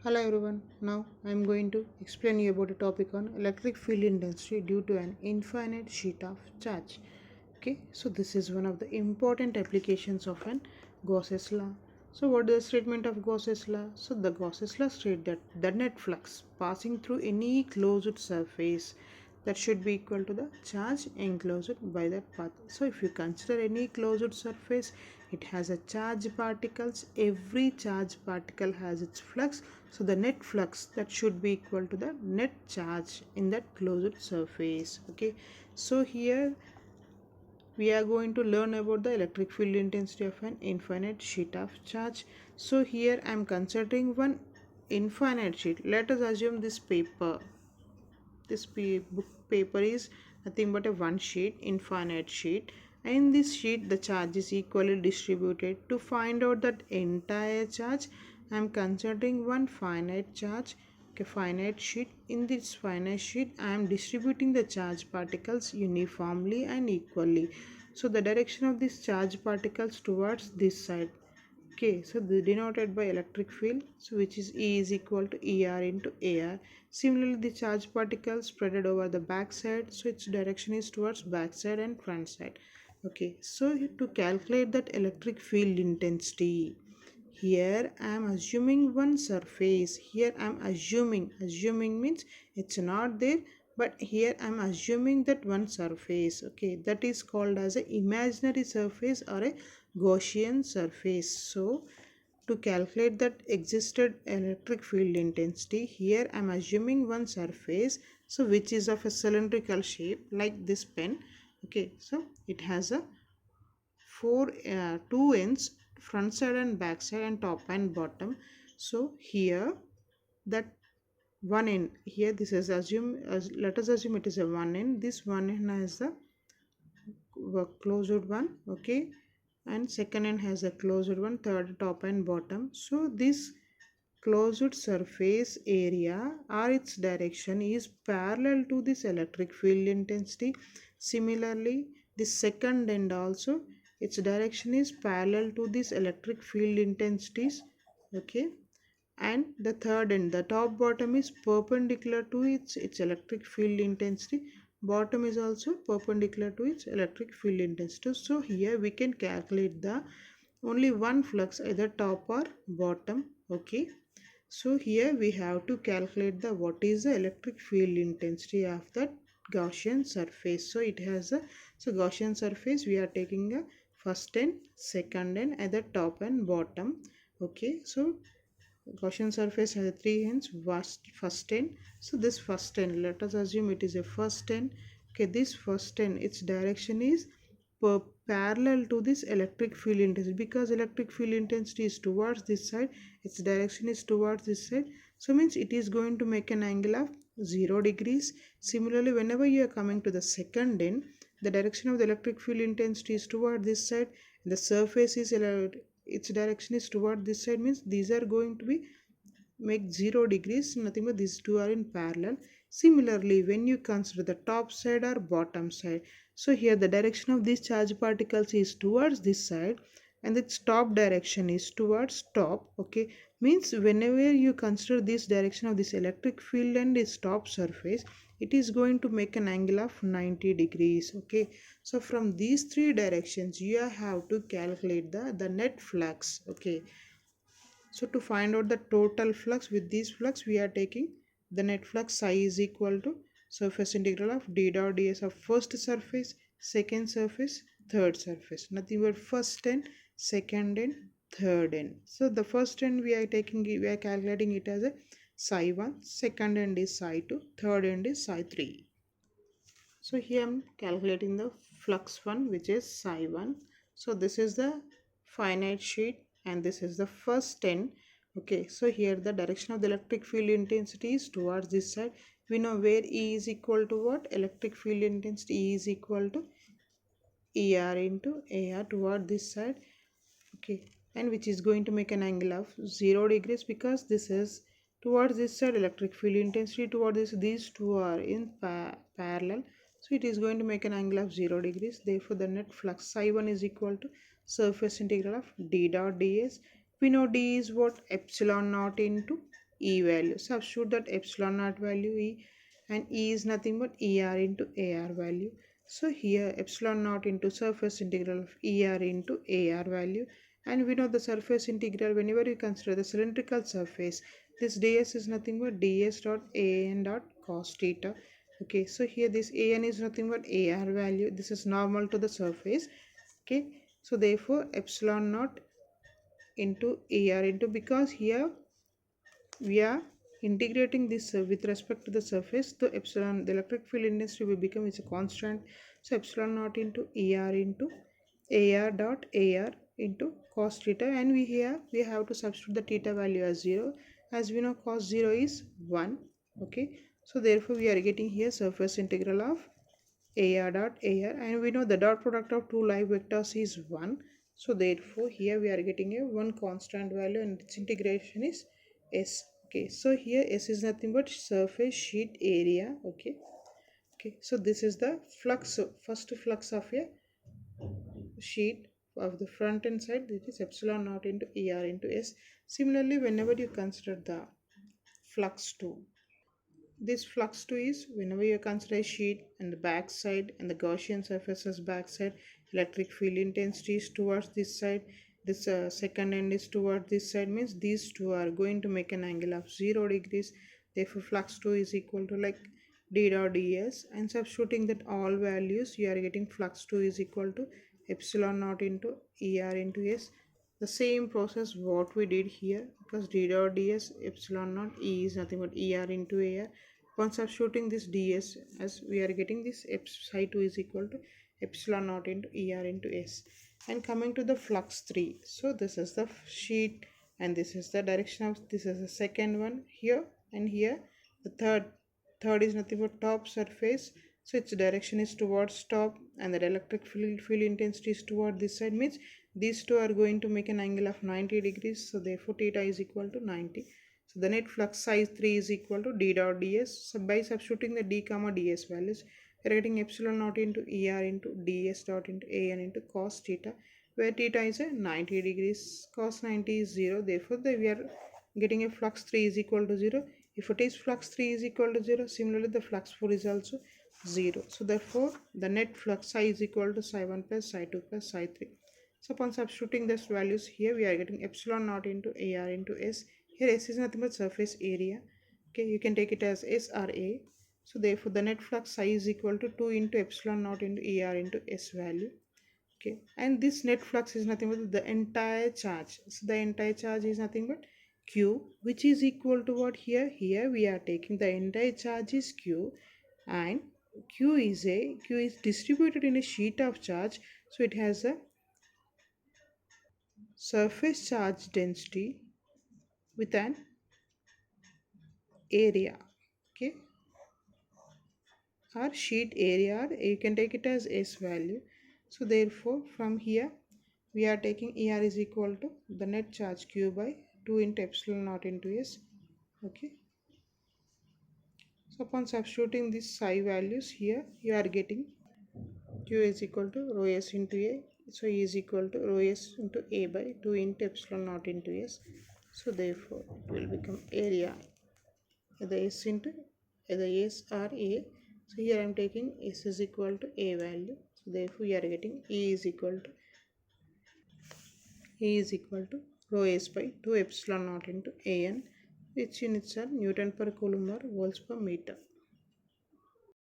Hello everyone. Now I am going to explain you about a topic on electric field intensity due to an infinite sheet of charge. Okay, so this is one of the important applications of an Gauss's law. So what is the statement of Gauss's law? So the Gauss's law states that the net flux passing through any closed surface that should be equal to the charge enclosed by that path. So if you consider any closed surface, it has a charge particles. Every charge particle has its flux. So the net flux that should be equal to the net charge in that closed surface. Okay, so here we are going to learn about the electric field intensity of an infinite sheet of charge. So here I am considering one infinite sheet. Let us assume this paper, book paper is nothing but a one sheet, infinite sheet, and in this sheet the charge is equally distributed. To find out that entire charge, I am considering one finite charge, okay, finite sheet. In this finite sheet I am distributing the charge particles uniformly and equally. So the direction of these charge particles towards this side. Okay, so the denoted by electric field, so which is E is equal to ER into AR. Similarly, the charge particles spread over the back side, so its direction is towards back side and front side. Okay, so to calculate that electric field intensity, here I am assuming one surface. Here I am assuming means it's not there, but here I am assuming that one surface. Okay, that is called as a imaginary surface or a Gaussian surface. So to calculate that existed electric field intensity, here I am assuming one surface, so which is of a cylindrical shape like this pen. Okay, so it has a two ends, front side and back side and top and bottom. So here that one end, here this is let us assume it is a one end. This one end has a closed one, okay, and second end has a closed one, third top and bottom. So this closed surface area or its direction is parallel to this electric field intensity. Similarly, the second end also, its direction is parallel to this electric field intensities. Okay, and the third end, the top bottom is perpendicular to its electric field intensity. Bottom is also perpendicular to its electric field intensity. So here we can calculate the only one flux, either top or bottom. Okay, so here we have to calculate the what is the electric field intensity of that Gaussian surface. So it has a, so Gaussian surface we are taking a first end, second end, either top and bottom. Okay, so Gaussian surface has three ends, first end. So this first end, let us assume it is a first end. Okay, this first end, its direction is parallel to this electric field intensity, because electric field intensity is towards this side, its direction is towards this side. So means it is going to make an angle of 0 degrees. Similarly, whenever you are coming to the second end, the direction of the electric field intensity is toward this side, the surface is its direction is toward this side, means these are going to be make 0 degrees, nothing but these two are in parallel. Similarly, when you consider the top side or bottom side, so here the direction of these charge particles is towards this side and its top direction is towards top. Okay, means whenever you consider this direction of this electric field and its top surface, it is going to make an angle of 90 degrees. Okay, so from these three directions you have to calculate the net flux. Okay, so to find out the total flux, with this flux we are taking the net flux psi is equal to surface integral of d dot ds of first surface, second surface, third surface. Nothing but first end, second end, third end. So the first end we are taking, we are calculating it as a psi 1, second end is psi 2, third end is psi 3. So here I am calculating the flux one, which is psi 1. So this is the finite sheet and this is the first end. Okay, so here the direction of the electric field intensity is towards this side. We know where E is equal to what? Electric field intensity E is equal to ER into AR toward this side. Okay, and which is going to make an angle of 0 degrees, because this is towards this side, electric field intensity toward this, these two are in parallel, so it is going to make an angle of 0 degrees. Therefore the net flux psi 1 is equal to surface integral of d dot ds. We know d is what? Epsilon naught into E value. Substitute that epsilon naught value E, and E is nothing but ER into AR value. So here epsilon naught into surface integral of ER into AR value, and we know the surface integral whenever you consider the cylindrical surface, this ds is nothing but ds dot an dot cos theta. Okay, so here this an is nothing but AR value. This is normal to the surface. Okay, so therefore epsilon naught into AR into, because here we are integrating this with respect to the surface, the epsilon, the electric field intensity will become is a constant. So epsilon naught into ER into AR dot AR into cos theta, and we here we have to substitute the theta value as 0, as we know cos 0 is 1. Okay, so therefore we are getting here surface integral of AR dot AR, and we know the dot product of two live vectors is 1. So therefore here we are getting a one constant value, and its integration is S. Okay, so here S is nothing but surface sheet area. Okay, okay, so this is the flux, first flux of a sheet of the front end side, this is epsilon naught into ER into S. Similarly, whenever you consider the flux 2, this flux 2 is whenever you consider a sheet and the back side and the Gaussian surfaces back side, electric field intensity is towards this side, this second end is towards this side, means these two are going to make an angle of 0 degrees. Therefore flux 2 is equal to like d dot ds, and substituting that all values you are getting flux 2 is equal to epsilon naught into er into s. The same process what we did here, because d dot ds epsilon naught e is nothing but er into ar. Upon substituting this ds, as we are getting this psi 2 is equal to epsilon naught into er into s. And coming to the flux 3, so this is the sheet, and this is the direction of, this is the second one here, and here the third is nothing but top surface, so its direction is towards top, and the electric field intensity is toward this side, means these two are going to make an angle of 90 degrees. So therefore theta is equal to 90. So the net flux size 3 is equal to d dot ds. So by substituting the d comma ds values, we are getting epsilon naught into er into ds dot into an into cos theta, where theta is a 90 degrees, cos 90 is 0. Therefore we are getting a flux 3 is equal to 0. If it is flux 3 is equal to 0, similarly the flux 4 is also 0. So therefore the net flux psi is equal to psi 1 plus psi 2 plus psi 3. So upon substituting these values here, we are getting epsilon naught into AR into S. Here S is nothing but surface area. Okay, you can take it as S or A. So therefore the net flux psi is equal to 2 into epsilon naught into AR into S value. Okay, and this net flux is nothing but the entire charge. So the entire charge is nothing but Q, which is equal to what here? Here we are taking the entire charge is Q, and Q is distributed in a sheet of charge, so it has a surface charge density with an area. Okay, or sheet area, or you can take it as S value. So therefore from here we are taking ER is equal to the net charge Q by 2 into epsilon naught into S. Okay, so upon substituting these psi values here, you are getting Q is equal to rho S into A. So E is equal to rho S into A by 2 into epsilon naught into S. So therefore it will become area the S into the S or A. So here I am taking S is equal to A value. So therefore we are getting E is equal to rho S by 2 epsilon naught into AN, which units are Newton per coulomb or volts per meter.